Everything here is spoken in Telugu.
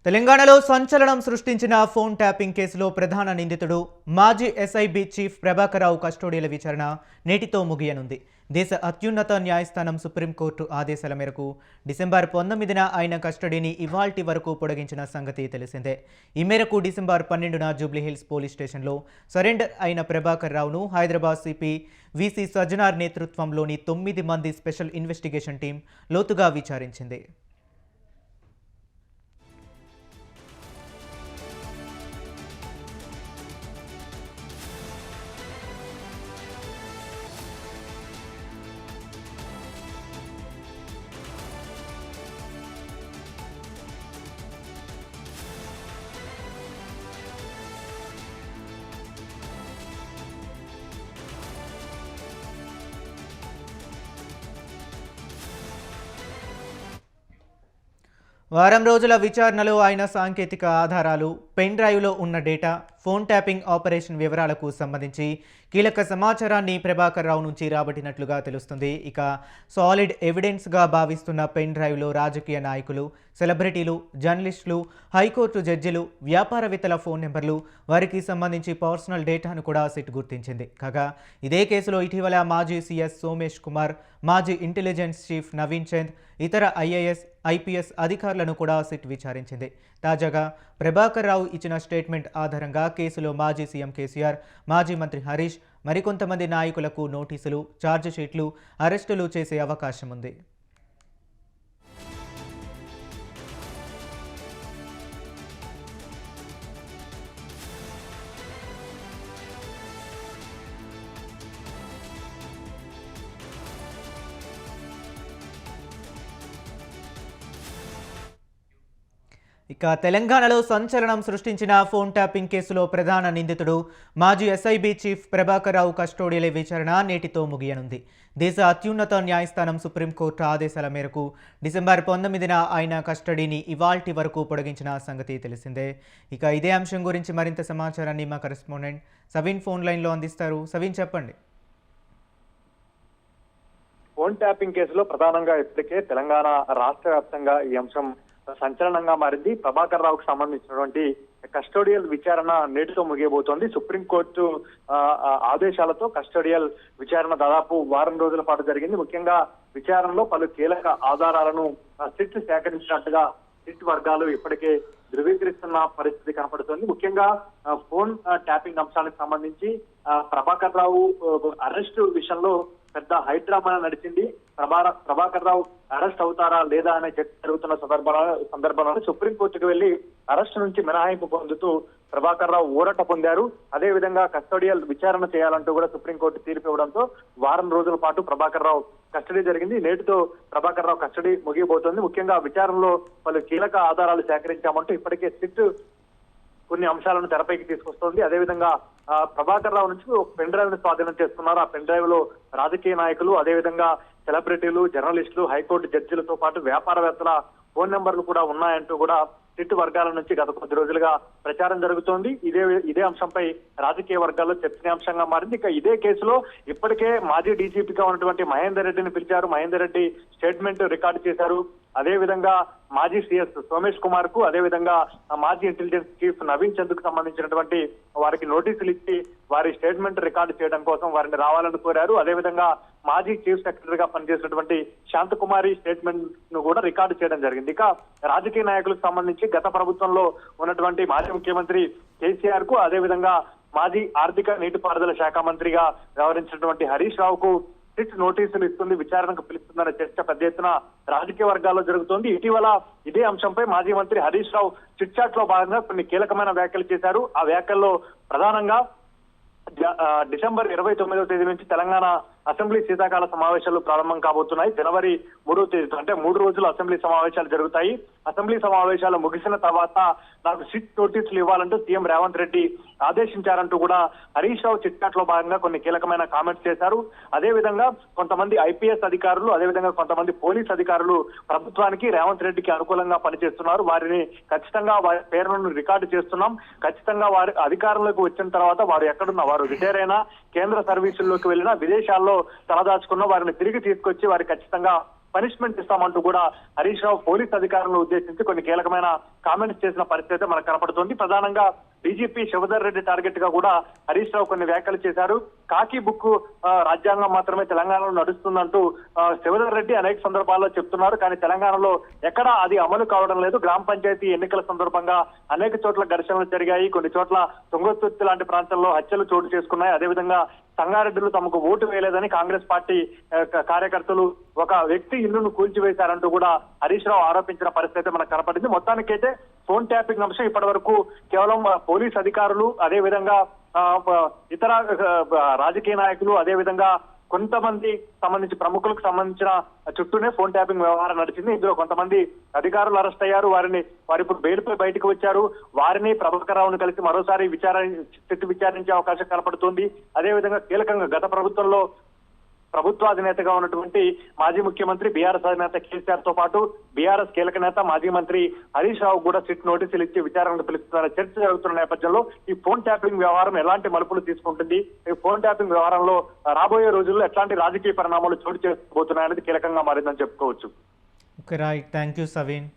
తెలంగాణలో సంచలనం సృష్టించిన ఫోన్ ట్యాపింగ్ కేసులో ప్రధాన నిందితుడు మాజీ SIB chief Prabhakar Rao custodial విచారణ నేటితో ముగియనుంది. దేశ అత్యున్నత న్యాయస్థానం సుప్రీంకోర్టు ఆదేశాల మేరకు డిసెంబర్ 19న ఆయన కస్టడీని ఇవాల్టి వరకు పొడిగించిన సంగతి తెలిసిందే. ఈ మేరకు డిసెంబర్ 12న జూబ్లీహిల్స్ పోలీస్ స్టేషన్లో సరెండర్ అయిన ప్రభాకర్ రావును హైదరాబాద్ సిపి విసి సజ్జనార్ నేతృత్వంలోని 9 మంది స్పెషల్ ఇన్వెస్టిగేషన్ టీం లోతుగా విచారించింది. వారం రోజుల విచారణలో ఆయన సాంకేతిక ఆధారాలు, పెన్ డ్రైవ్లో ఉన్న డేటా, ఫోన్ ట్యాపింగ్ ఆపరేషన్ వివరాలకు సంబంధించి కీలక సమాచారాన్ని ప్రభాకర్ రావు నుంచి రాబట్టినట్లుగా తెలుస్తుంది. ఇక సాలిడ్ ఎవిడెన్స్గా భావిస్తున్న పెన్ డ్రైవ్లో రాజకీయ నాయకులు, సెలబ్రిటీలు, జర్నలిస్టులు, హైకోర్టు జడ్జిలు, వ్యాపారవేత్తల ఫోన్ నెంబర్లు, వారికి సంబంధించి పర్సనల్ డేటాను కూడా సిట్ గుర్తించింది. కాగా ఇదే కేసులో ఇటీవల మాజీ సీఎస్ సోమేష్ కుమార్, మాజీ ఇంటెలిజెన్స్ చీఫ్ నవీన్ చంద్, ఇతర ఐఏఎస్, ఐపీఎస్ అధికారులను కూడా సిట్ విచారించింది. తాజాగా ప్రభాకర్ రావు ఇచ్చిన స్టేట్మెంట్ ఆధారంగా కేసులో మాజీ సీఎం కేసీఆర్, మాజీ మంత్రి హరీష్, మరికొంతమంది నాయకులకు నోటీసులు, ఛార్జిషీట్లు, అరెస్టులు చేసే అవకాశం ఉంది. ఇక తెలంగాణలో సంచలనం సృష్టించిన ఫోన్ ట్యాపింగ్ కేసులో ప్రధాన నిందితుడు మాజీ SIB chief Prabhakar Rao custodial విచారణ నేటితో ముగియనుంది. దేశ అత్యున్నత న్యాయస్థానం సుప్రీంకోర్టు ఆదేశాల మేరకు డిసెంబర్ 19న ఆయన కస్టడీని ఇవాల్టి వరకు పొడిగించిన సంగతి తెలిసిందే. ఇక ఇదే అంశం గురించి మరింత సమాచారాన్ని మా కరెస్పాండెంట్ సవీన్ ఫోన్ లైన్లో అందిస్తారు. సవీన్, చెప్పండి. ఫోన్ ట్యాపింగ్ కేసులో ప్రధానంగా ఇప్పటికే తెలంగాణ రాష్ట్ర వ్యాప్తంగా ఈ అంశం సంచలనంగా మారింది. ప్రభాకర్ రావుకు సంబంధించినటువంటి కస్టోడియల్ విచారణ నేటితో ముగియబోతోంది. సుప్రీంకోర్టు ఆదేశాలతో కస్టోడియల్ విచారణ దాదాపు వారం రోజుల పాటు జరిగింది. ముఖ్యంగా విచారణలో పలు కీలక ఆధారాలను సిట్ సేకరించినట్టుగా సిట్ వర్గాలు ఇప్పటికే ధృవీకరిస్తున్న పరిస్థితి కనపడుతోంది. ముఖ్యంగా ఫోన్ ట్యాపింగ్ అంశానికి సంబంధించి ప్రభాకర్ రావు అరెస్టు విషయంలో పెద్ద హైడ్రామా నడిచింది. ప్రభాకర్ రావు అరెస్ట్ అవుతారా లేదా అనే చర్చ జరుగుతున్న సందర్భంలో సుప్రీంకోర్టుకు వెళ్లి అరెస్ట్ నుంచి మినహాయింపు పొందుతూ ప్రభాకర్ రావు ఊరట పొందారు. అదే విధంగా కస్టోడియల్ విచారణ చేయాలంటూ కూడా సుప్రీంకోర్టు తీర్పు ఇవ్వడంతో వారం రోజుల పాటు ప్రభాకర్ రావు కస్టడీ జరిగింది. నేటితో ప్రభాకర్ రావు కస్టడీ ముగియబోతోంది. ముఖ్యంగా విచారణలో పలు కీలక ఆధారాలు సేకరించామంటూ ఇప్పటికే సిట్ కొన్ని అంశాలను తెరపైకి తీసుకొస్తోంది. అదేవిధంగా ప్రభాకర్ రావు నుంచి ఒక పెన్ డ్రైవ్ ను స్వాధీనం చేసుకున్నారు. ఆ పెన్ డ్రైవ్ లో రాజకీయ నాయకులు, అదేవిధంగా సెలబ్రిటీలు, జర్నలిస్టులు, హైకోర్టు జడ్జిలతో పాటు వ్యాపారవేత్తల ఫోన్ నెంబర్లు కూడా ఉన్నాయంటూ కూడా సిట్ వర్గాల నుంచి గత కొద్ది రోజులుగా ప్రచారం జరుగుతోంది. ఇదే అంశంపై రాజకీయ వర్గాల్లో చర్చనీయాంశంగా మారింది. ఇక ఇదే కేసులో ఇప్పటికే మాజీ డీజీపీగా ఉన్నటువంటి మహేందర్ రెడ్డిని పిలిచారు. మహేందర్ రెడ్డి స్టేట్మెంట్ రికార్డు చేశారు. అదేవిధంగా మాజీ సీఎస్ సోమేష్ కుమార్ కు, అదేవిధంగా మాజీ ఇంటెలిజెన్స్ చీఫ్ నవీన్ చంద్ కు సంబంధించినటువంటి వారికి నోటీసులు ఇచ్చి వారి స్టేట్మెంట్ రికార్డు చేయడం కోసం వారిని రావాలని కోరారు. అదేవిధంగా మాజీ చీఫ్ సెక్రటరీగా పనిచేసినటువంటి శాంతకుమారి స్టేట్మెంట్ ను కూడా రికార్డు చేయడం జరిగింది. ఇక రాజకీయ నాయకులకు సంబంధించి గత ప్రభుత్వంలో ఉన్నటువంటి మాజీ ముఖ్యమంత్రి కేసీఆర్ కు, అదేవిధంగా మాజీ ఆర్థిక నీటిపారుదల శాఖ మంత్రిగా వ్యవహరించినటువంటి హరీష్ రావుకు సిట్ నోటీసులు ఇస్తుంది, విచారణకు పిలుస్తుందనే చర్చ పెద్ద ఎత్తున రాజకీయ వర్గాల్లో జరుగుతోంది. ఇటీవల ఇదే అంశంపై మాజీ మంత్రి హరీష్ రావు చిట్ చాట్ లో భాగంగా కొన్ని కీలకమైన వ్యాఖ్యలు చేశారు. ఆ వ్యాఖ్యల్లో ప్రధానంగా డిసెంబర్ 29వ తేదీ నుంచి తెలంగాణ అసెంబ్లీ శీతాకాల సమావేశాలు ప్రారంభం కాబోతున్నాయి. జనవరి 3వ తేదీ అంటే 3 రోజులు అసెంబ్లీ సమావేశాలు జరుగుతాయి. అసెంబ్లీ సమావేశాలు ముగిసిన తర్వాత నాకు సిట్ నోటీసులు ఇవ్వాలంటూ సీఎం రేవంత్ రెడ్డి ఆదేశించారంటూ కూడా హరీష్ రావు చిట్ చాట్ లో భాగంగా కొన్ని కీలకమైన కామెంట్స్ చేశారు. అదేవిధంగా కొంతమంది ఐపీఎస్ అధికారులు, అదేవిధంగా కొంతమంది పోలీస్ అధికారులు ప్రభుత్వానికి, రేవంత్ రెడ్డికి అనుకూలంగా పనిచేస్తున్నారు. వారిని ఖచ్చితంగా వారి పేర్లను రికార్డు చేస్తున్నాం. ఖచ్చితంగా వారి అధికారంలోకి వచ్చిన తర్వాత వారు ఎక్కడున్నా, వారు రిటైర్ అయినా, కేంద్ర సర్వీసుల్లోకి వెళ్ళినా, విదేశాల్లో తలదాచుకున్న వారిని తిరిగి తీసుకొచ్చి వారికి ఖచ్చితంగా పనిష్మెంట్ ఇస్తామంటూ కూడా హరీష్ రావు పోలీస్ అధికారులను ఉద్దేశించి కొన్ని కీలకమైన కామెంట్స్ చేసిన పరిస్థితి మనకు కనపడుతోంది. ప్రధానంగా డీజీపీ శివధర్ రెడ్డి టార్గెట్ గా కూడా హరీష్ రావు కొన్ని వ్యాఖ్యలు చేశారు. కాకి బుక్ రాజ్యాంగం మాత్రమే తెలంగాణలో నడుస్తుందంటూ శివధర్ రెడ్డి అనేక సందర్భాల్లో చెప్తున్నారు. కానీ తెలంగాణలో ఎక్కడా అది అమలు కావడం లేదు. గ్రామ పంచాయతీ ఎన్నికల సందర్భంగా అనేక చోట్ల ఘర్షణలు జరిగాయి. కొన్ని చోట్ల తుంగతుర్తి లాంటి ప్రాంతాల్లో హత్యలు చోటు చేసుకున్నాయి. అదేవిధంగా సంగారెడ్డిలో తమకు ఓటు వేయలేదని కాంగ్రెస్ పార్టీ కార్యకర్తలు ఒక వ్యక్తి ఇల్లును కూల్చివేశారంటూ కూడా హరీష్ రావు ఆరోపించిన పరిస్థితి మనకు కనపడింది. మొత్తానికైతే ఫోన్ ట్యాపింగ్ అంశం ఇప్పటి వరకు కేవలం పోలీస్ అధికారులు, అదేవిధంగా ఇతర రాజకీయ నాయకులు, అదేవిధంగా కొంతమంది సంబంధించి ప్రముఖులకు సంబంధించిన చుట్టూనే ఫోన్ ట్యాపింగ్ వ్యవహారం నడిచింది. ఇందులో కొంతమంది అధికారులు అరెస్ట్ అయ్యారు. వారు ఇప్పుడు బెయిల్పై బయటకు వచ్చారు. వారిని ప్రభాకర్ రావును కలిసి మరోసారి విచారించే అవకాశం కనపడుతుంది. అదేవిధంగా కీలకంగా గత ప్రభుత్వంలో ప్రభుత్వ అధినేతగా ఉన్నటువంటి మాజీ ముఖ్యమంత్రి బీఆర్ఎస్ అధినేత కేసీఆర్ తో పాటు బీఆర్ఎస్ కీలక నేత మాజీ మంత్రి హరీష్ రావు కూడా సిట్ నోటీసులు ఇచ్చి విచారణకు పిలుస్తున్న చర్చ జరుగుతున్న నేపథ్యంలో ఈ ఫోన్ ట్యాపింగ్ వ్యవహారం ఎలాంటి మలుపులు తీసుకుంటుంది, ఈ ఫోన్ ట్యాపింగ్ వ్యవహారంలో రాబోయే రోజుల్లో ఎట్లాంటి రాజకీయ పరిణామాలు చోటు చేసుకోబోతున్నాయనేది కీలకంగా మారిందని చెప్పుకోవచ్చు. Okay right, thank you Saveen.